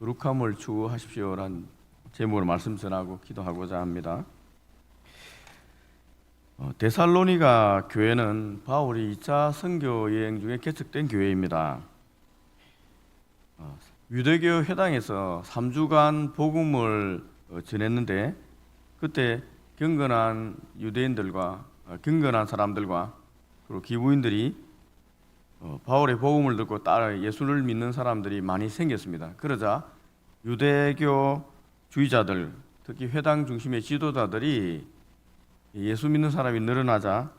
거룩함을 추구하십시오라는 제목으로 말씀 전하고 기도하고자 합니다. 데살로니가 교회는 바울이 2차 선교 여행 중에 개척된 교회입니다. 유대교 회당에서 3주간 복음을 전했는데 그때 경건한 유대인들과 경건한 사람들과 그리고 기부인들이 바울의 복음을 듣고 따라 예수를 믿는 사람들이 많이 생겼습니다. 그러자 유대교 주의자들, 특히 회당 중심의 지도자들이 예수 믿는 사람이 늘어나자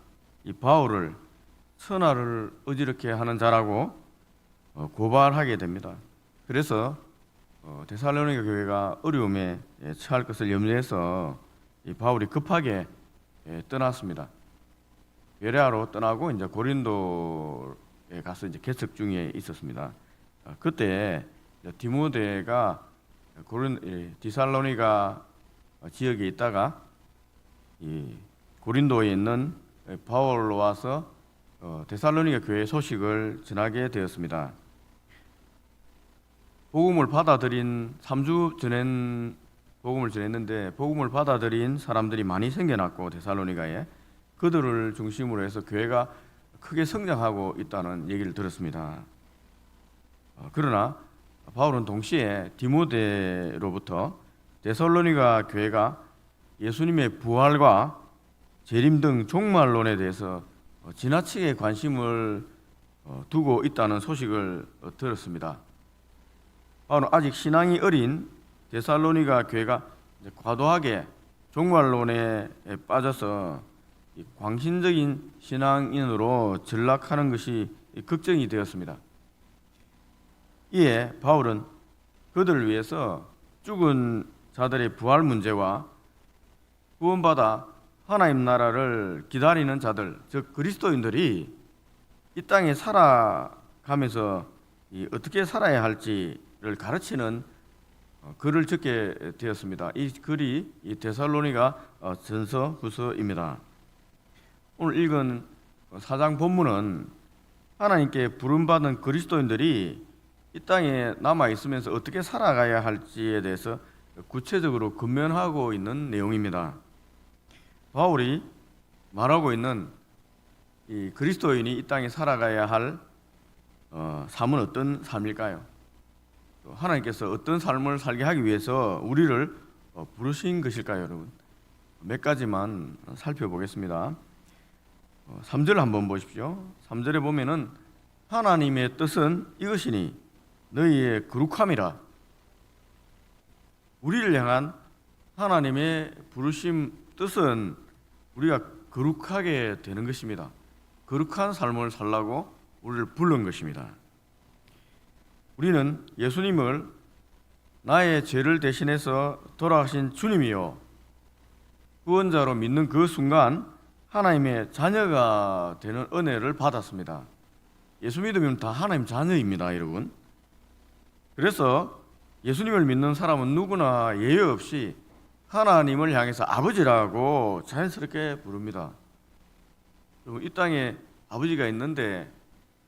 이 바울을 천하를 어지럽게 하는 자라고 고발하게 됩니다. 그래서 데살로니가 교회가 어려움에 처할 것을 염려해서 이 바울이 급하게 떠났습니다. 베레아로 떠나고 이제 고린도에 가서 이제 개척 중에 있었습니다. 그때 디모데가 디살로니가 지역에 있다가 이 고린도에 있는 바울로 와서 데살로니가 교회 소식을 전하게 되었습니다. 복음을 받아들인 3주 전엔 복음을 전했는데 복음을 받아들인 사람들이 많이 생겨났고 데살로니가에 그들을 중심으로 해서 교회가 크게 성장하고 있다는 얘기를 들었습니다. 그러나 바울은 동시에 디모데로부터 데살로니가 교회가 예수님의 부활과 재림 등 종말론에 대해서 지나치게 관심을 두고 있다는 소식을 들었습니다. 바울은 아직 신앙이 어린 데살로니가 교회가 과도하게 종말론에 빠져서 광신적인 신앙인으로 전락하는 것이 걱정이 되었습니다. 이에 바울은 그들을 위해서 죽은 자들의 부활 문제와 구원받아 하나님 나라를 기다리는 자들, 즉 그리스도인들이 이 땅에 살아가면서 어떻게 살아야 할지를 가르치는 글을 적게 되었습니다. 이 글이 데살로니가 전서 후서입니다. 오늘 읽은 4장 본문은 하나님께 부름받은 그리스도인들이 이 땅에 남아 있으면서 어떻게 살아가야 할지에 대해서 구체적으로 권면하고 있는 내용입니다. 바울이 말하고 있는 이 그리스도인이 이 땅에 살아가야 할 삶은 어떤 삶일까요? 하나님께서 어떤 삶을 살게 하기 위해서 우리를 부르신 것일까요, 여러분? 몇 가지만 살펴보겠습니다. 3절 한번 보십시오. 3절에 보면은 하나님의 뜻은 이것이니 너희의 거룩함이라. 우리를 향한 하나님의 부르심 뜻은 우리가 거룩하게 되는 것입니다. 거룩한 삶을 살라고 우리를 부른 것입니다. 우리는 예수님을 나의 죄를 대신해서 돌아가신 주님이요 구원자로 믿는 그 순간 하나님의 자녀가 되는 은혜를 받았습니다. 예수 믿으면 다 하나님 자녀입니다, 여러분. 그래서 예수님을 믿는 사람은 누구나 예외 없이 하나님을 향해서 아버지라고 자연스럽게 부릅니다. 이 땅에 아버지가 있는데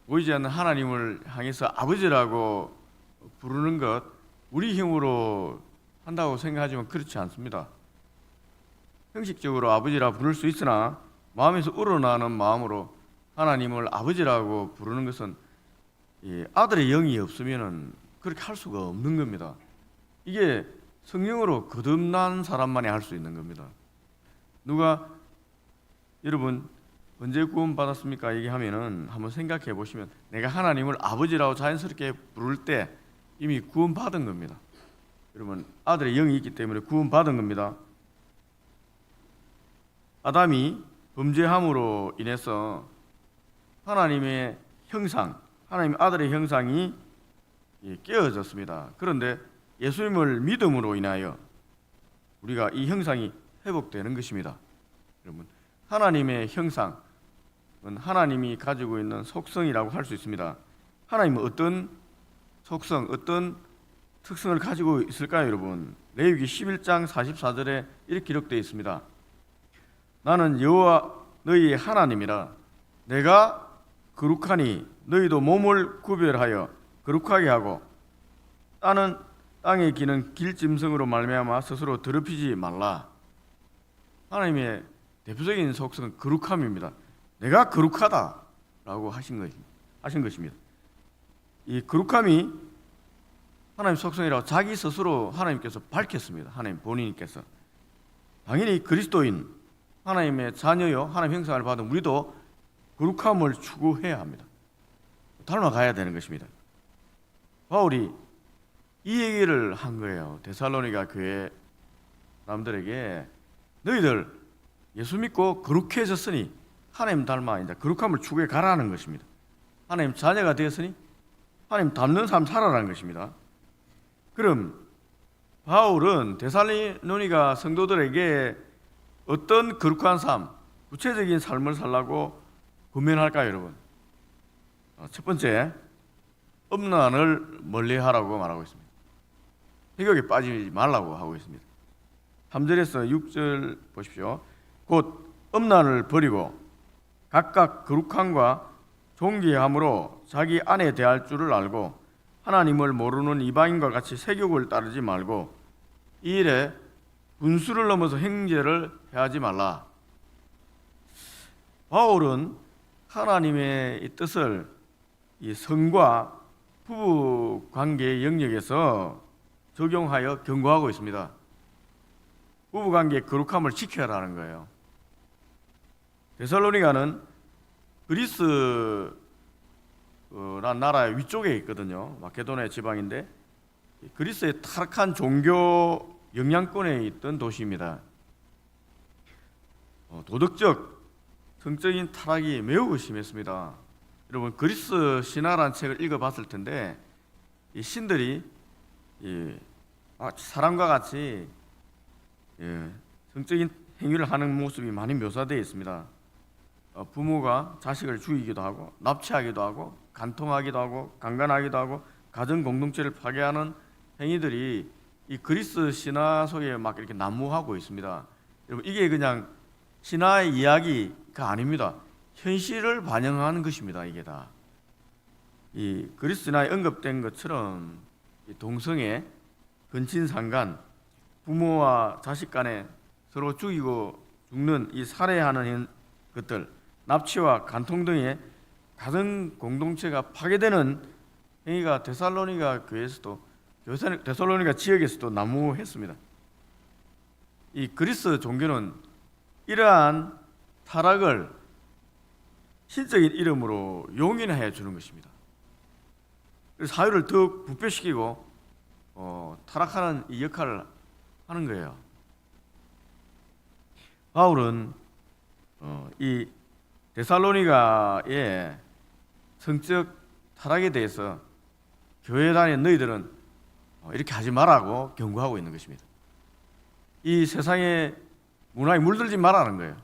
보이지 않는 하나님을 향해서 아버지라고 부르는 것 우리 힘으로 한다고 생각하지만 그렇지 않습니다. 형식적으로 아버지라 부를 수 있으나 마음에서 우러나는 마음으로 하나님을 아버지라고 부르는 것은 아들의 영이 없으면 그렇게 할 수가 없는 겁니다. 이게 성령으로 거듭난 사람만이 할 수 있는 겁니다. 누가 여러분 언제 구원받았습니까? 얘기하면은 한번 생각해 보시면 내가 하나님을 아버지라고 자연스럽게 부를 때 이미 구원받은 겁니다. 여러분 아들의 영이 있기 때문에 구원받은 겁니다. 아담이 범죄함으로 인해서 하나님의 형상, 하나님의 아들의 형상이 깨어졌습니다. 그런데 예수님을 믿음으로 인하여 우리가 이 형상이 회복되는 것입니다. 여러분 하나님의 형상은 하나님이 가지고 있는 속성이라고 할 수 있습니다. 하나님은 어떤 속성, 어떤 특성을 가지고 있을까요, 여러분? 레위기 11장 44절에 이렇게 기록되어 있습니다. 나는 여호와 너희의 하나님이라. 내가 거룩하니 너희도 몸을 구별하여 거룩하게 하고, 나는 땅에 기는 길짐승으로 말미암아 스스로 더럽히지 말라. 하나님의 대표적인 속성은 거룩함입니다. 내가 거룩하다라고 하신 것입니다. 이 거룩함이 하나님 속성이라고 자기 스스로 하나님께서 밝혔습니다. 하나님 본인께서. 당연히 그리스도인 하나님의 자녀요 하나님 형상을 받은 우리도 거룩함을 추구해야 합니다. 닮아가야 되는 것입니다. 바울이 이 얘기를 한 거예요. 데살로니가 교회 사람들에게 너희들 예수 믿고 거룩해졌으니 하나님 닮아 이제 거룩함을 추구해 가라는 것입니다. 하나님 자녀가 되었으니 하나님 닮는 삶 살아라는 것입니다. 그럼 바울은 데살로니가 성도들에게 어떤 거룩한 삶, 구체적인 삶을 살라고 권면할까요, 여러분? 첫 번째, 음란을 멀리하라고 말하고 있습니다. 쾌격에 빠지지 말라고 하고 있습니다. 3절에서 6절 보십시오. 곧 음란을 버리고 각각 거룩함과 존귀함으로 자기 아내 대할 줄을 알고 하나님을 모르는 이방인과 같이 세욕을 따르지 말고 이 일에 분수를 넘어서 행죄를 해하지 말라. 바울은 하나님의 이 뜻을 이 성과 부부 관계의 영역에서 적용하여 경고하고 있습니다. 부부 관계의 거룩함을 지켜라는 거예요. 데살로니가는 그리스란 나라의 위쪽에 있거든요. 마케도니아 지방인데 그리스의 타락한 종교 영향권에 있던 도시입니다. 도덕적, 성적인 타락이 매우 심했습니다. 여러분 그리스 신화라는 책을 읽어봤을 텐데 이 신들이 사람과 같이 성적인 행위를 하는 모습이 많이 묘사되어 있습니다. 부모가 자식을 죽이기도 하고 납치하기도 하고 간통하기도 하고 강간하기도 하고 가정 공동체를 파괴하는 행위들이 이 그리스 신화 속에 막 이렇게 난무하고 있습니다. 여러분 이게 그냥 신화의 이야기가 아닙니다. 현실을 반영하는 것입니다. 이게 다 이 그리스 신화에 언급된 것처럼 동성애, 근친상간, 부모와 자식 간에 서로 죽이고 죽는 이 살해하는 것들, 납치와 간통 등의 가정 공동체가 파괴되는 행위가 데살로니가 교회에서도 데살로니가 지역에서도 난무했습니다. 이 그리스 종교는 이러한 타락을 신적인 이름으로 용인해 주는 것입니다. 그래서 사회를 더욱 부패시키고 타락하는 이 역할을 하는 거예요. 바울은 이 데살로니가의 성적 타락에 대해서 교회 다니는 너희들은 이렇게 하지 말라고 경고하고 있는 것입니다. 이 세상의 문화에 물들지 말라는 거예요.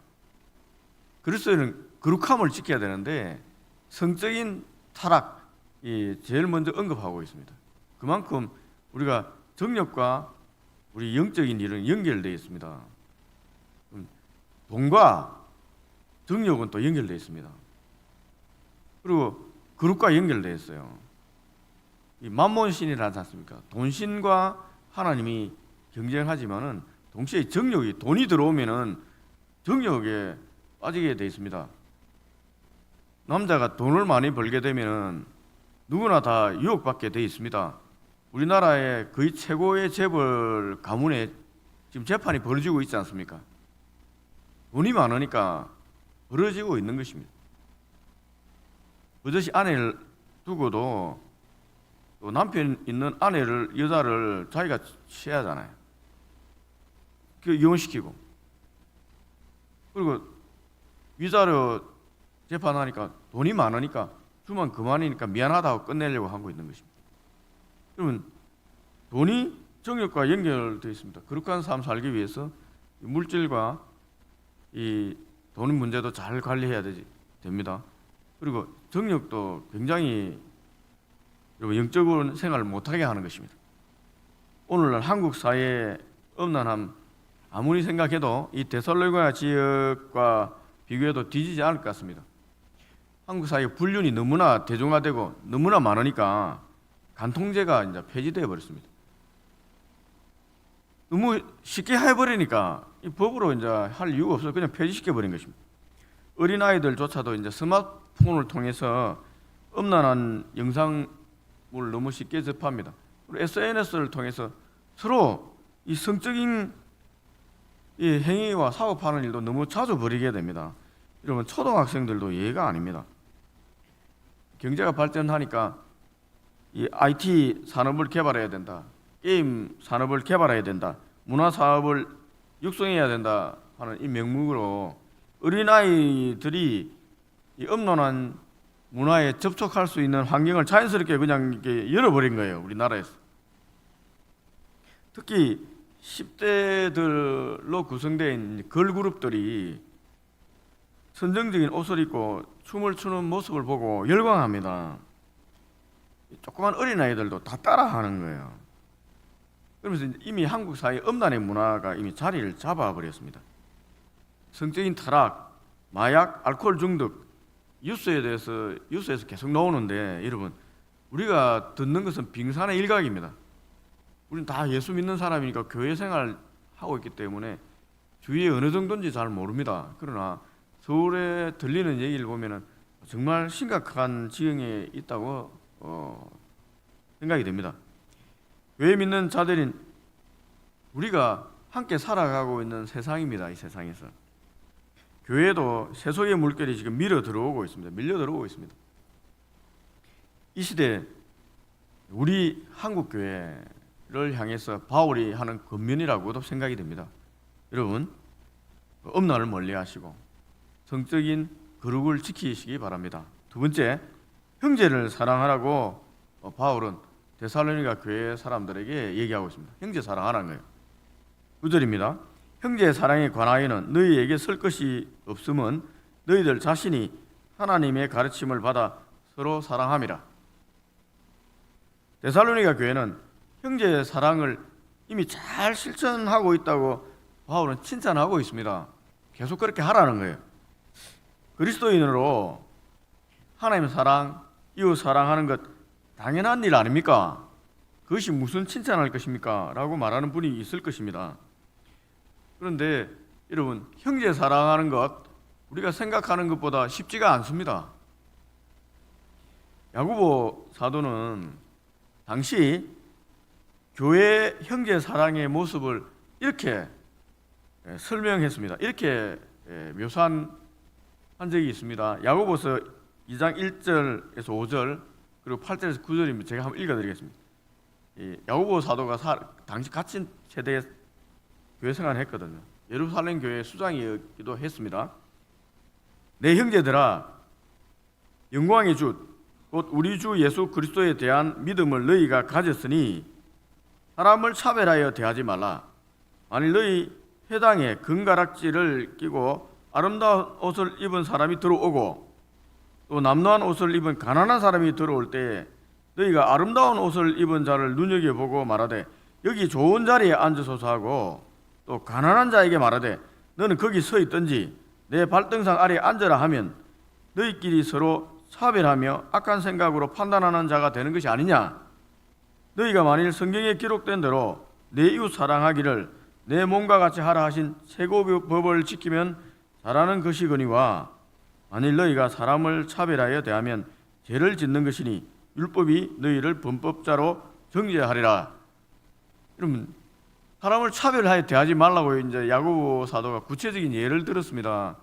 그리스도인은 거룩함을 지켜야 되는데 성적인 타락이 제일 먼저 언급하고 있습니다. 그만큼 우리가 정욕과 우리 영적인 일은 연결되어 있습니다. 돈과 정욕은 또 연결되어 있습니다. 그리고 거룩과 연결되어 있어요. 이 만몬신이라 하지 않습니까? 돈신과 하나님이 경쟁하지만은 동시에 정욕이 돈이 들어오면은 정욕에 빠지게 되어 있습니다. 남자가 돈을 많이 벌게 되면은 누구나 다 유혹받게 되어 있습니다. 우리나라의 거의 최고의 재벌 가문에 지금 재판이 벌어지고 있지 않습니까? 돈이 많으니까 벌어지고 있는 것입니다. 버젓이 아내를 두고도 또 남편 있는 아내를 여자를 자기가 취하잖아요. 그 이혼시키고 그리고 위자료 재판하니까 돈이 많으니까 주면 그만이니까 미안하다고 끝내려고 하고 있는 것입니다. 그러면 돈이 정욕과 연결되어 있습니다. 거룩한 삶 살기 위해서 물질과 이 돈 문제도 잘 관리해야 됩니다. 그리고 정욕도 굉장히 영적으로 생활을 못하게 하는 것입니다. 오늘날 한국 사회의 음란함 아무리 생각해도 이 데살로니가 지역과 비교해도 뒤지지 않을 것 같습니다. 한국 사회의 불륜이 너무나 대중화되고 너무나 많으니까 간통죄가 이제 폐지되어 버렸습니다. 너무 쉽게 해버리니까 이 법으로 이제 할 이유가 없어서 그냥 폐지시켜 버린 것입니다. 어린 아이들조차도 이제 스마트폰을 통해서 음란한 영상을 너무 쉽게 접합니다. 그리고 SNS를 통해서 서로 이 성적인 이 행위와 사고파는 일도 너무 자주 벌이게 됩니다. 여러분 초등학생들도 예가 아닙니다. 경제가 발전하니까 이 IT 산업을 개발해야 된다. 게임 산업을 개발해야 된다. 문화 사업을 육성해야 된다 하는 이 명목으로 어린아이들이 이 음란한 문화에 접촉할 수 있는 환경을 자연스럽게 그냥 이렇게 열어버린 거예요. 우리나라에서. 특히 10대들로 구성된 걸그룹들이 선정적인 옷을 입고 춤을 추는 모습을 보고 열광합니다. 조그만 어린아이들도 다 따라하는 거예요. 그러면서 이미 한국 사회 음란의 문화가 이미 자리를 잡아버렸습니다. 성적인 타락, 마약, 알코올 중독, 뉴스에서 계속 나오는데 여러분 우리가 듣는 것은 빙산의 일각입니다. 우리는 다 예수 믿는 사람이니까 교회 생활 하고 있기 때문에 주위에 어느 정도인지 잘 모릅니다. 그러나 서울에 들리는 얘기를 보면은 정말 심각한 지경에 있다고 생각이 됩니다. 교회 믿는 자들인 우리가 함께 살아가고 있는 세상입니다. 이 세상에서 교회도 세속의 물결이 지금 밀려 들어오고 있습니다. 이 시대 우리 한국 교회를 향해서 바울이 하는 권면이라고도 생각이 됩니다. 여러분 음란을 멀리하시고 성적인 거룩을 지키시기 바랍니다. 두 번째, 형제를 사랑하라고 바울은 데살로니가 교회 사람들에게 얘기하고 있습니다. 형제 사랑하라는 거예요. 9절입니다. 형제 사랑에 관하여는 너희에게 설 것이 없음은 너희들 자신이 하나님의 가르침을 받아 서로 사랑함이라. 데살로니가 교회는 형제 사랑을 이미 잘 실천하고 있다고 바울은 칭찬하고 있습니다. 계속 그렇게 하라는 거예요. 그리스도인으로 하나님 사랑, 이웃 사랑하는 것 당연한 일 아닙니까? 그것이 무슨 칭찬할 것입니까? 라고 말하는 분이 있을 것입니다. 그런데 여러분 형제 사랑하는 것 우리가 생각하는 것보다 쉽지가 않습니다. 야고보 사도는 당시 교회 형제 사랑의 모습을 이렇게 설명했습니다. 이렇게 묘사한 적이 있습니다. 야고보서 2장 1절에서 5절 그리고 8절에서 9절입니다. 제가 한번 읽어드리겠습니다. 야고보 사도가 당시 같은 세대에 교회 생활을 했거든요. 예루살렘 교회 수장이기도 했습니다. 내 형제들아, 영광의 주 곧 우리 주 예수 그리스도에 대한 믿음을 너희가 가졌으니 사람을 차별하여 대하지 말라. 만일 너희 회당에 금가락지를 끼고 아름다운 옷을 입은 사람이 들어오고 또 남루한 옷을 입은 가난한 사람이 들어올 때 너희가 아름다운 옷을 입은 자를 눈여겨보고 말하되 여기 좋은 자리에 앉으소서 하고 또 가난한 자에게 말하되 너는 거기 서 있든지 내 발등상 아래에 앉으라 하면 너희끼리 서로 차별하며 악한 생각으로 판단하는 자가 되는 것이 아니냐. 너희가 만일 성경에 기록된 대로 내 이웃 사랑하기를 내 몸과 같이 하라 하신 최고법을 지키면 잘하는 것이거니와 만일 너희가 사람을 차별하여 대하면 죄를 짓는 것이니 율법이 너희를 범법자로 정죄하리라. 여러분 사람을 차별하여 대하지 말라고 이제 야고보 사도가 구체적인 예를 들었습니다.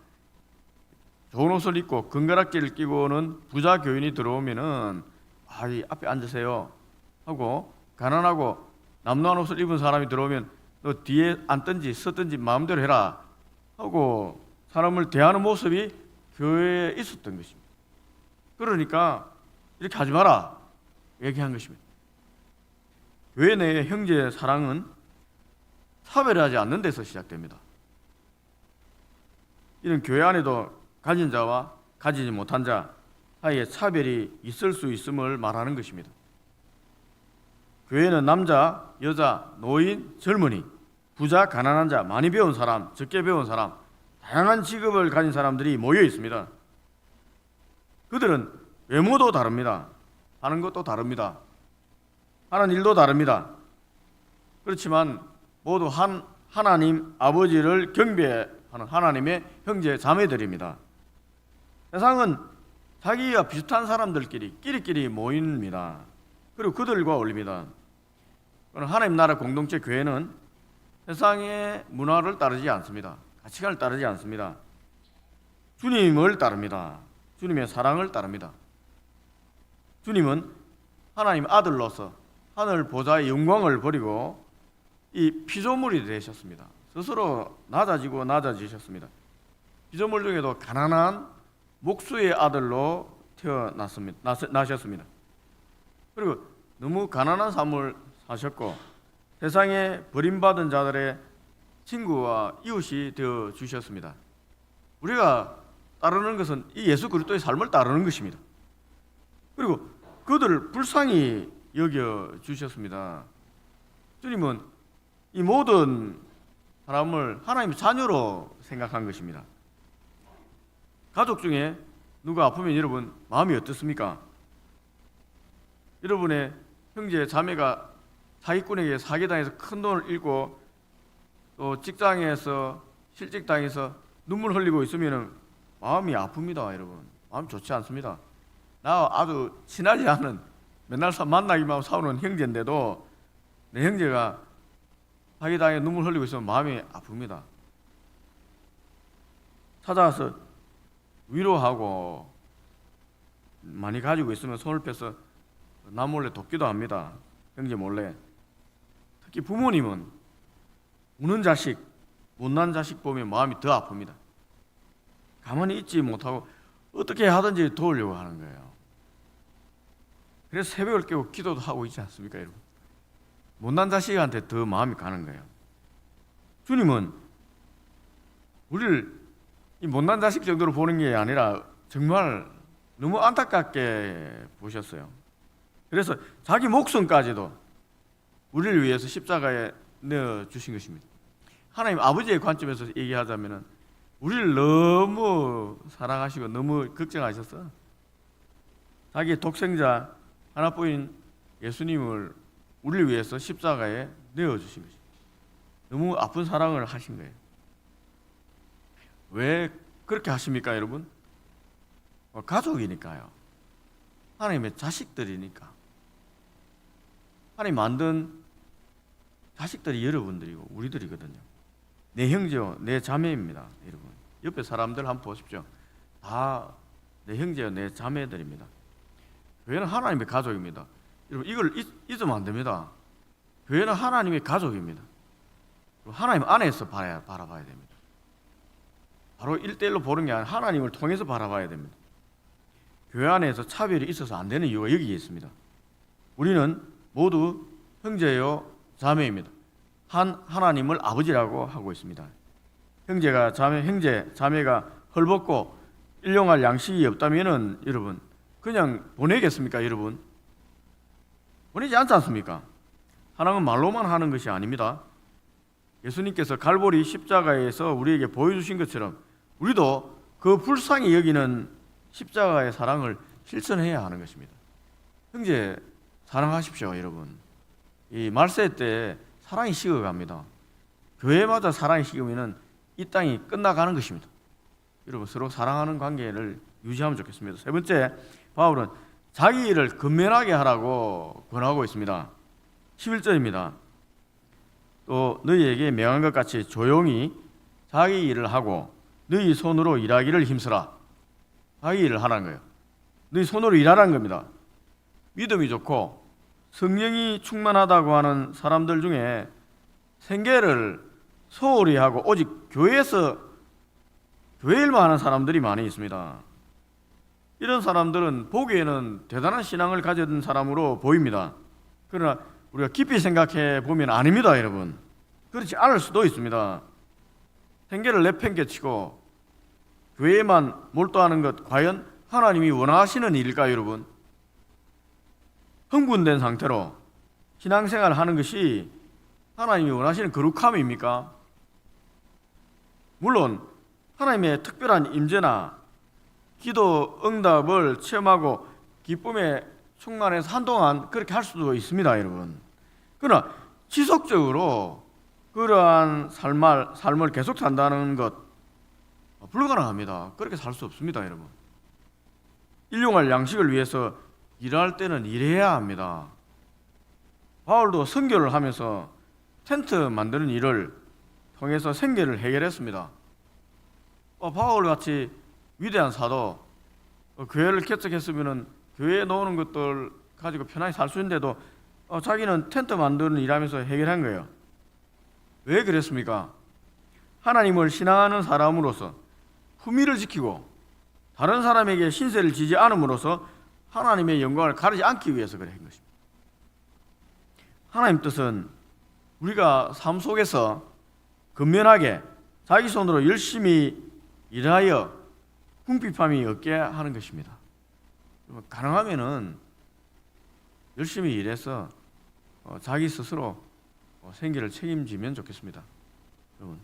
좋은 옷을 입고 금가락지를 끼고는 부자 교인이 들어오면은 이 앞에 앉으세요 하고 가난하고 남루한 옷을 입은 사람이 들어오면 너 뒤에 앉든지 서든지 마음대로 해라 하고 사람을 대하는 모습이 교회에 있었던 것입니다. 그러니까 이렇게 하지 마라 얘기한 것입니다. 교회 내의 형제 사랑은 차별하지 않는 데서 시작됩니다. 이는 교회 안에도 가진 자와 가지지 못한 자 사이에 차별이 있을 수 있음을 말하는 것입니다. 교회는 남자, 여자, 노인, 젊은이, 부자, 가난한 자, 많이 배운 사람, 적게 배운 사람, 다양한 직업을 가진 사람들이 모여 있습니다. 그들은 외모도 다릅니다. 하는 것도 다릅니다. 하는 일도 다릅니다. 그렇지만 모두 하나님 아버지를 경배하는 하나님의 형제 자매들입니다. 세상은 자기와 비슷한 사람들끼리 끼리끼리 모입니다. 그리고 그들과 어울립니다. 하나님 나라 공동체 교회는 세상의 문화를 따르지 않습니다. 가치관을 따르지 않습니다. 주님을 따릅니다. 주님의 사랑을 따릅니다. 주님은 하나님 아들로서 하늘 보좌의 영광을 버리고 이 피조물이 되셨습니다. 스스로 낮아지셨습니다. 피조물 중에도 가난한 목수의 아들로 나셨습니다. 그리고 너무 가난한 삶을 사셨고 세상에 버림받은 자들의 친구와 이웃이 되어 주셨습니다. 우리가 따르는 것은 이 예수 그리스도의 삶을 따르는 것입니다. 그리고 그들을 불쌍히 여겨 주셨습니다. 주님은 이 모든 사람을 하나님의 자녀로 생각한 것입니다. 가족 중에 누가 아프면 여러분 마음이 어떻습니까? 여러분의 형제 자매가 사기꾼에게 사기당해서 큰 돈을 잃고 또 직장에서 실직당해서 눈물 흘리고 있으면 마음이 아픕니다. 여러분 마음 좋지 않습니다. 나 아주 친하지 않은 맨날 만나기만 하고 싸우는 형제인데도 내 형제가 사기당해 눈물 흘리고 있으면 마음이 아픕니다. 찾아와서 위로하고 많이 가지고 있으면 손을 펴서 나 몰래 돕기도 합니다. 형제 몰래. 특히 부모님은 우는 자식, 못난 자식 보면 마음이 더 아픕니다. 가만히 있지 못하고 어떻게 하든지 도우려고 하는 거예요. 그래서 새벽을 깨고 기도도 하고 있지 않습니까, 여러분? 못난 자식한테 더 마음이 가는 거예요. 주님은 우리를 이 못난 자식 정도로 보는 게 아니라 정말 너무 안타깝게 보셨어요. 그래서 자기 목숨까지도 우리를 위해서 십자가에 내어주신 것입니다. 하나님 아버지의 관점에서 얘기하자면 우리를 너무 사랑하시고 너무 걱정하셨어. 자기의 독생자 하나뿐인 예수님을 우리를 위해서 십자가에 내어주신 것입니다. 너무 아픈 사랑을 하신 거예요. 왜 그렇게 하십니까, 여러분? 가족이니까요. 하나님의 자식들이니까. 하나님 만든 자식들이 여러분들이고 우리들이거든요. 내 형제요, 내 자매입니다, 여러분. 옆에 사람들 한번 보십시오. 다 내 형제요, 내 자매들입니다. 교회는 하나님의 가족입니다. 여러분 이걸 잊으면 안 됩니다. 교회는 하나님의 가족입니다. 하나님 안에서 바라봐야 됩니다. 바로 1대1로 보는 게 아니라 하나님을 통해서 바라봐야 됩니다. 교회 안에서 차별이 있어서 안 되는 이유가 여기에 있습니다. 우리는 모두 형제요 자매입니다. 하나님을 아버지라고 하고 있습니다. 형제, 자매가 헐벗고 일용할 양식이 없다면은 여러분 그냥 보내겠습니까, 여러분? 보내지 않지 않습니까? 사랑은 말로만 하는 것이 아닙니다. 예수님께서 갈보리 십자가에서 우리에게 보여주신 것처럼 우리도 그 불쌍히 여기는 십자가의 사랑을 실천해야 하는 것입니다. 형제 사랑하십시오, 여러분. 이 말세 때 사랑이 식어갑니다. 교회마다 사랑이 식으면 이 땅이 끝나가는 것입니다. 여러분 서로 사랑하는 관계를 유지하면 좋겠습니다. 세 번째, 바울은 자기 일을 근면하게 하라고 권하고 있습니다. 11절입니다. 또 너희에게 명한 것 같이 조용히 자기 일을 하고 너희 손으로 일하기를 힘쓰라. 자기 일을 하라는 거예요. 너희 손으로 일하라는 겁니다. 믿음이 좋고 성령이 충만하다고 하는 사람들 중에 생계를 소홀히 하고 오직 교회에서 교회 일만 하는 사람들이 많이 있습니다. 이런 사람들은 보기에는 대단한 신앙을 가진 사람으로 보입니다. 그러나 우리가 깊이 생각해 보면 아닙니다, 여러분. 그렇지 않을 수도 있습니다. 생계를 내팽개치고 교회에만 몰두하는 것 과연 하나님이 원하시는 일일까요, 여러분? 흥분된 상태로 신앙생활을 하는 것이 하나님이 원하시는 거룩함입니까? 물론 하나님의 특별한 임재나 기도 응답을 체험하고 기쁨에 충만해서 한동안 그렇게 할 수도 있습니다, 여러분. 그러나 지속적으로 그러한 삶을 계속 산다는 것 불가능합니다. 그렇게 살 수 없습니다, 여러분. 일용할 양식을 위해서 일할 때는 일해야 합니다. 바울도 선교를 하면서 텐트 만드는 일을 통해서 생계를 해결했습니다. 바울같이 위대한 사도 교회를 개척했으면 교회에 놓는 것들 가지고 편하게 살 수 있는데도 자기는 텐트 만드는 일하면서 해결한 거예요. 왜 그랬습니까? 하나님을 신앙하는 사람으로서 품위를 지키고 다른 사람에게 신세를 지지 않음으로써 하나님의 영광을 가리지 않기 위해서 그런 것입니다. 하나님 뜻은 우리가 삶 속에서 근면하게 자기 손으로 열심히 일하여 궁핍함이 없게 하는 것입니다. 가능하면은 열심히 일해서 자기 스스로 생계를 책임지면 좋겠습니다. 여러분,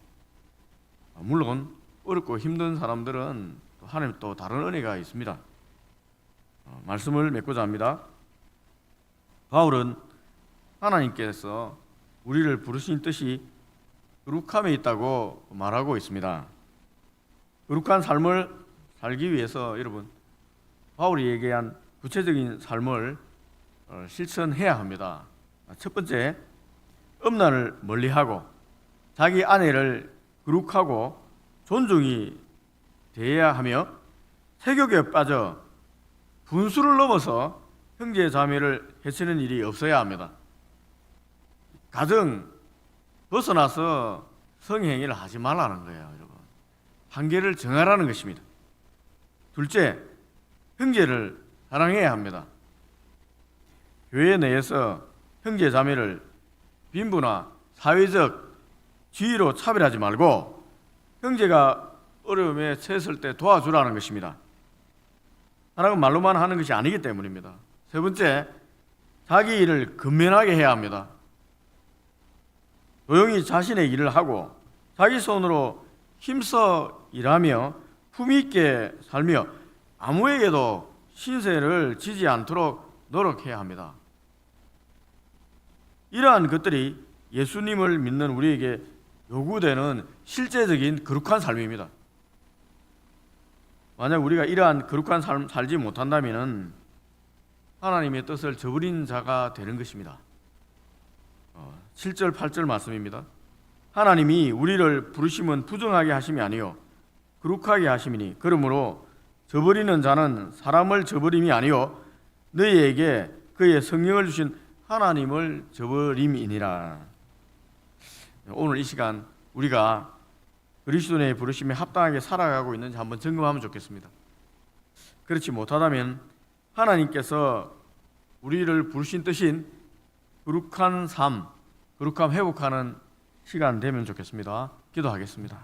물론 어렵고 힘든 사람들은 하나님 또 다른 은혜가 있습니다. 말씀을 맺고자 합니다. 바울은 하나님께서 우리를 부르신 뜻이 거룩함에 있다고 말하고 있습니다. 거룩한 삶을 살기 위해서 여러분, 바울이 얘기한 구체적인 삶을 실천해야 합니다. 첫 번째, 음란을 멀리하고 자기 아내를 거룩하고 존중이 대해야 하며 세욕에 빠져 분수를 넘어서 형제 자매를 해치는 일이 없어야 합니다. 가정 벗어나서 성행위를 하지 말라는 거예요, 여러분. 한계를 정하라는 것입니다. 둘째, 형제를 사랑해야 합니다. 교회 내에서 형제 자매를 빈부나 사회적 지위로 차별하지 말고 형제가 어려움에 처했을 때 도와주라는 것입니다. 하나님은 말로만 하는 것이 아니기 때문입니다. 세 번째, 자기 일을 근면하게 해야 합니다. 조용히 자신의 일을 하고 자기 손으로 힘써 일하며 품위 있게 살며 아무에게도 신세를 지지 않도록 노력해야 합니다. 이러한 것들이 예수님을 믿는 우리에게 요구되는 실제적인 거룩한 삶입니다. 만약 우리가 이러한 거룩한 삶 살지 못한다면 하나님의 뜻을 저버린 자가 되는 것입니다. 7절 8절 말씀입니다. 하나님이 우리를 부르심은 부정하게 하심이 아니요 거룩하게 하심이니 그러므로 저버리는 자는 사람을 저버림이 아니요 너희에게 그의 성령을 주신 하나님을 저버림이니라. 오늘 이 시간 우리가 그리스도의 부르심에 합당하게 살아가고 있는지 한번 점검하면 좋겠습니다. 그렇지 못하다면 하나님께서 우리를 부르신 뜻인 거룩한 삶, 거룩함 회복하는 시간 되면 좋겠습니다. 기도하겠습니다.